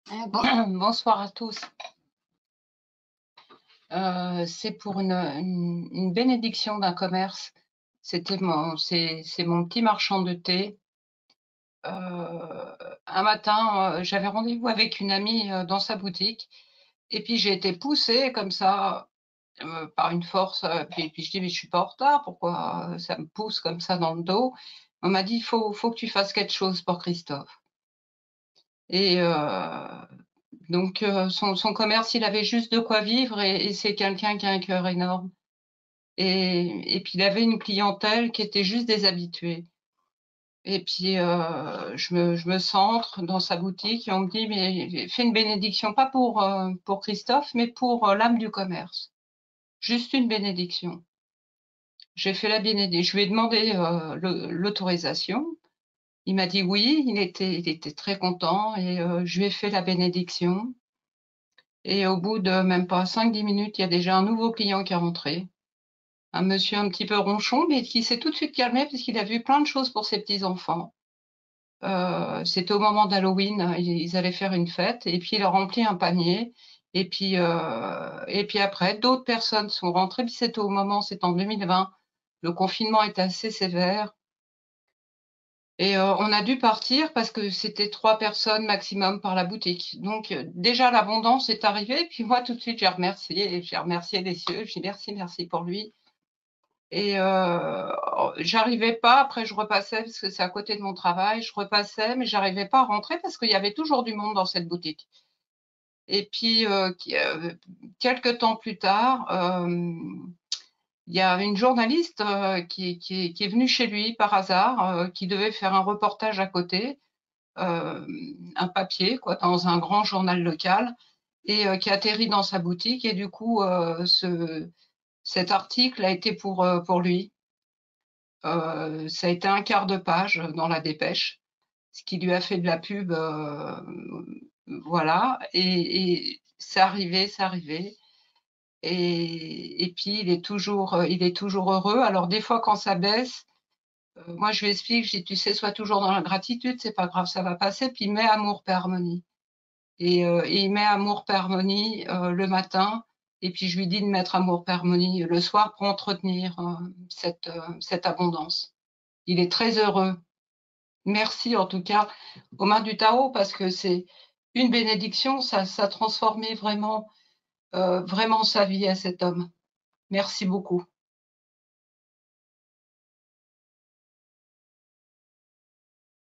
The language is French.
Bonsoir à tous. C'est pour une bénédiction d'un commerce. C'est mon petit marchand de thé. Un matin, j'avais rendez-vous avec une amie dans sa boutique, et puis j'ai été poussée comme ça par une force. Puis je dis mais je suis pas en retard, pourquoi ça me pousse comme ça dans le dos? On m'a dit faut que tu fasses quelque chose pour Christophe. Et donc son commerce, il avait juste de quoi vivre, et c'est quelqu'un qui a un cœur énorme. Et puis il avait une clientèle qui était juste des habitués. Et puis je me centre dans sa boutique et on me dit mais fais une bénédiction, pas pour Christophe, mais pour l'âme du commerce. Juste une bénédiction. J'ai fait la bénédiction. Je lui ai demandé l'autorisation. Il m'a dit oui. Il était très content, et je lui ai fait la bénédiction. Et au bout de même pas 5-10 minutes, il y a déjà un nouveau client qui est rentré. Un monsieur un petit peu ronchon, mais qui s'est tout de suite calmé parce qu'il a vu plein de choses pour ses petits-enfants. C'était au moment d'Halloween, ils allaient faire une fête, et puis il a rempli un panier. Et puis après, d'autres personnes sont rentrées. Puis c'était en 2020. Le confinement était assez sévère. Et on a dû partir parce que c'était 3 personnes maximum par la boutique. Donc déjà l'abondance est arrivée, puis moi tout de suite j'ai remercié les cieux, j'ai dit: «Merci pour lui». Et j'arrivais pas, après je repassais parce que c'est à côté de mon travail, je repassais, mais j'arrivais pas à rentrer parce qu'il y avait toujours du monde dans cette boutique. Et puis quelque temps plus tard, il y a une journaliste qui est venue chez lui par hasard, qui devait faire un reportage à côté. Un papier quoi, dans un grand journal local, et qui atterrit dans sa boutique. Et du coup cet article a été pour lui. Ça a été un quart de page dans la dépêche, ce qui lui a fait de la pub, voilà. Et c'est arrivé. Et puis il est toujours heureux. Alors des fois quand ça baisse, moi je lui explique, je dis: «Tu sais, sois toujours dans la gratitude, c'est pas grave, ça va passer, puis mets amour, paix, harmonie». Et il met amour, paix, harmonie le matin, et puis je lui dis de mettre amour, paix, harmonie le soir pour entretenir cette abondance. Il est très heureux. Merci en tout cas aux mains du Tao, parce que c'est une bénédiction, ça transformait vraiment sa vie à cet homme. Merci beaucoup.